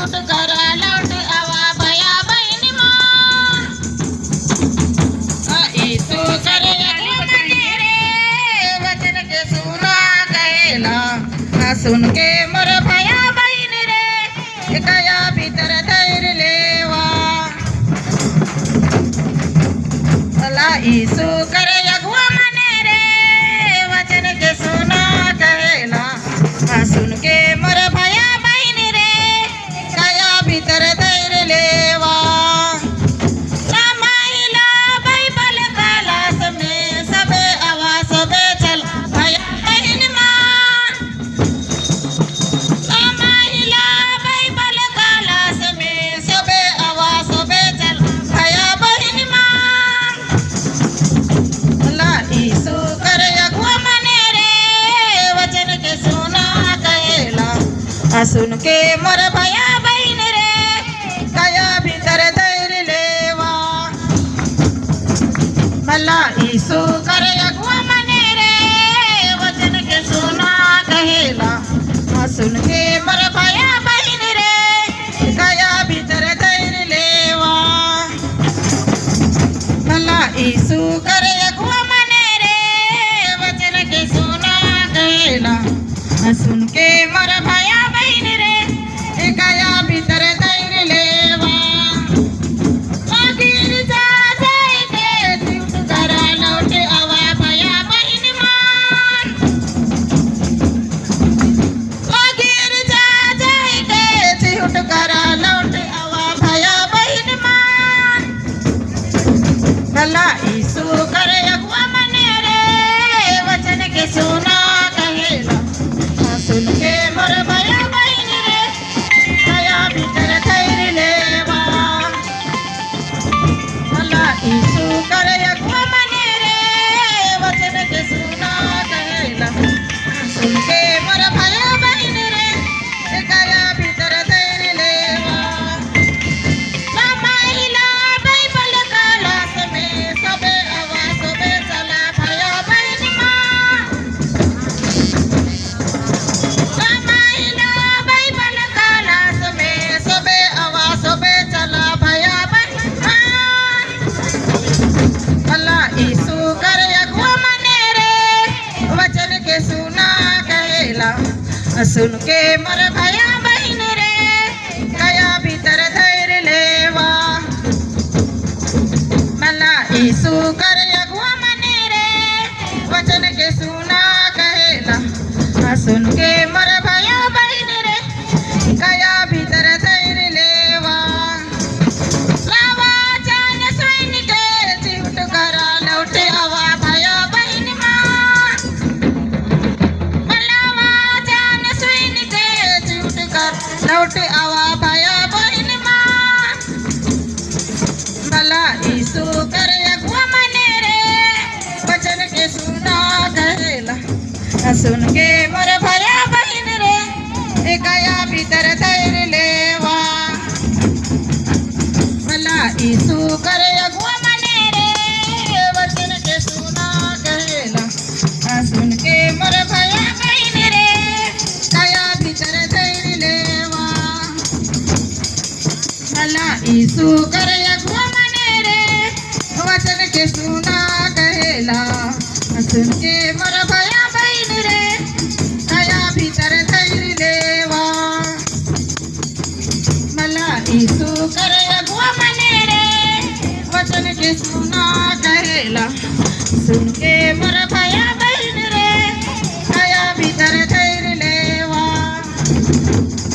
चिवट करा लौट आवा भया बहन मां ईसु करे मने रे वचन के सुना कहला सुन के मोर भया बहन रे कया भीतर धैर्य लेवा भला ईसु करे अगुआ मने रे वचन के सुना कहला सुन के मोर भया बहन रे कया भीतर धैर्य लेवा रामायला बाइबल क्लास में सबे आवा सबे चल भया बहन मां रामायला बाइबल क्लास में सबे आवा सबे चल भया बहन मां भला ईसु करे अगुआ मने रे वचन के सुना कहला सुन के मोर भया बहन रे कया भीतर धैर्य लेवा भला ईसु करे अगुआ मने रे वचन के सुना कहला सुन के मोर भया बहन रे कया भीतर धैर्य लेवा भला ईसु करे अगुआ मने रे वचन के सुना कहला सुन के मोर भया बहन रे कया भीतर धैर्य लेवा गिर जा जाए के चिवट करा लौट आवा भया बहन मां गिर जा जाए के चिवट करा लौट आवा भया बहन मां भला ईसु करे अगुआ मने रे वचन के सुना कहला सुन के मोर भया बहन रे कया भीतर धैर्य लेवा भला ईसु करे अगुआ मने रे वचन के सुना कहला सुन के मोर भया बहन रे कया भीतर धैर्य लेवा रामायला बाइबल क्लास में सबे आवा सबे चला भया बहन मां रामायला बाइबल क्लास में सबे आवा सबे चला भया बहन मां भला ईसु करे अगुआ मने रे वचन के सुना कहला सुन के मोर भया बहन रे कया भीतर धैर्य लेवा भला ईसु करे अगुआ मने रे वचन के सुना कहला सुन के मोर भया बहन रे कया भीतर धैर्य लेवा लावा जान सैन के चिवट करा लौट आवा भया बहन मां लावा जान सैन के चिवट कर लौट आवा भया बहन मां भला ईसु करे अगुआ मने रे वचन के सुना कहला सुन के मोर भया बहन रे कया भीतर धैर्य लेवा भला ईसु करे अगुआ मने रे वचन के सुना कहला सुन के मोर भया बहन रे कया भीतर धैर्य लेवा भला ईसु करे अगुआ मने रे वचन के सुना कहला सुन के मोर भया बहन रे कया भीतर धैर्य लेवा भला ईसु करे अगुआ मने रे वचन के सुना कहला सुन के मोर भया बहन रे कया भीतर धैर्य लेवा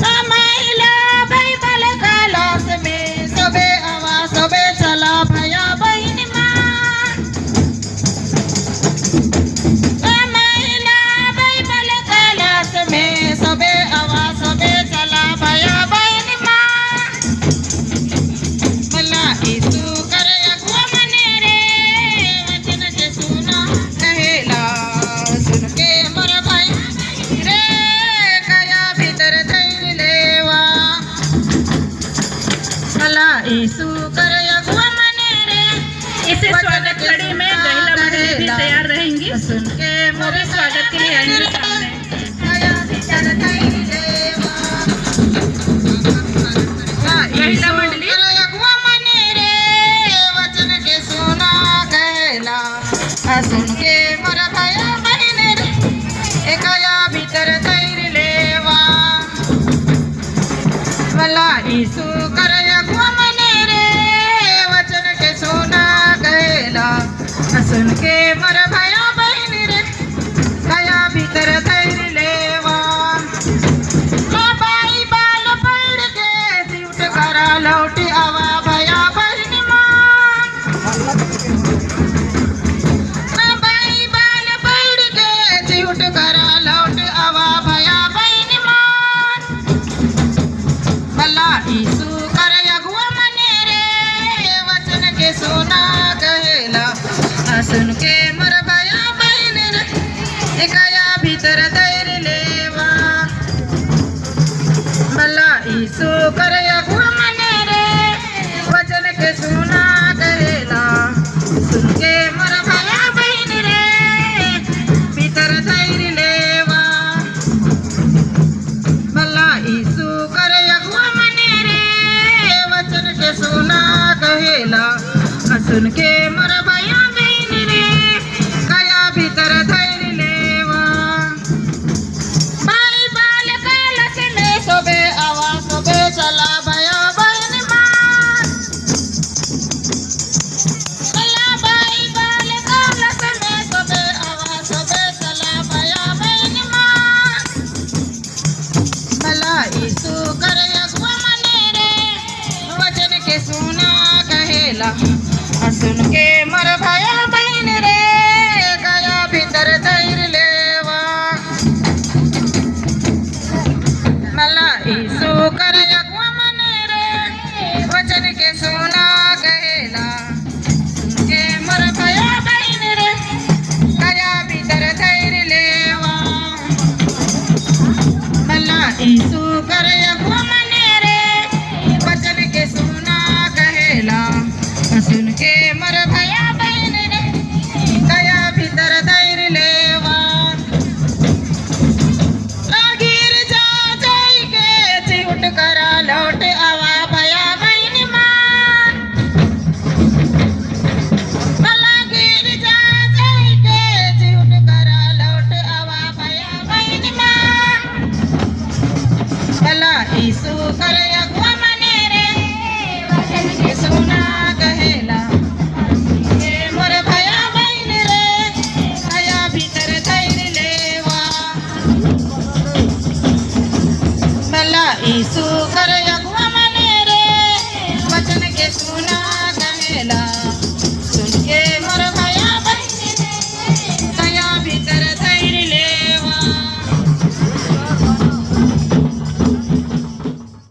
रामायला बाइबल क्लास में सबे आवा सबे चला भया बहन मां रामायला बाइबल क्लास में सबे आवा सबे चला भया बहन मां भला ईसु करे अगुआ मने रे वचन के सुना कहला सुन के मोर भया रे कया भीतर धैर्य लेवा भला ईसु करे अगुआ मने रे इसी स्वागत कड़ी में गहिला बहन भी तैयार रहेंगी। सुन के वो भी स्वागत के लिए आएंगे सामने। कया भीतर धैर्य लेवा ईसु कर अगुआ मने रे वचन के सुना कहेला सुन के मर भयो बहन रे कया भीतर धैर्य लेवा बाई बाल पड़ के सिउट करा लौट आवा भया बहन मान बाई बाल पड़ के सिउट करा लौट आवा भया बहन मान भला ईसु कर अगुआ मने रे वचन के सुना कहेला सुन के मर भया बहन रे कया भीतर धैर्य लेवा भला ईसु कर अगुआ मने रे वचन के सुना कहेला सुन के मर भया बहन रे भीतर धैर्य लेवा भला ईसु कर अगुआ मने रे वचन के सुना कहेला सुन के मर भया बहन रे कया भीतर धैर्य लेवा बाई बाल कलश में सोबे आवा सोबे चला भया बहन मान भला बाई बाल कलश में सोबे आवा सोबे चला भया बहन मान भला ईसु कर अगुआ मने रे वचन के सुना कहेला सुन के मर भया बहन रे गया भीतर धैर्य लेवा भला ईसु कर अगुआ मने रे वचन के सुना कहेला सुन के मर भया बहन रे गया भीतर धैर्य लेवा भला ईसु कर अगुआ मने रे वचन के सुना कहेला सुन के मर भया बहन रे गया भीतर धैर्य लेवा गिर जा जाई के चिउट करा लौट आवा भया बहन मान भला गिर जा जाई के चिउट करा लौट आवा भया बहन मान भला ईसु कर अगुआ मने रे वचन के सुना कहेला मोर भया बहन रे कया भीतर धैर्य लेवा भला ईसु कर अगुआ मने रे वचन के सुना कहेला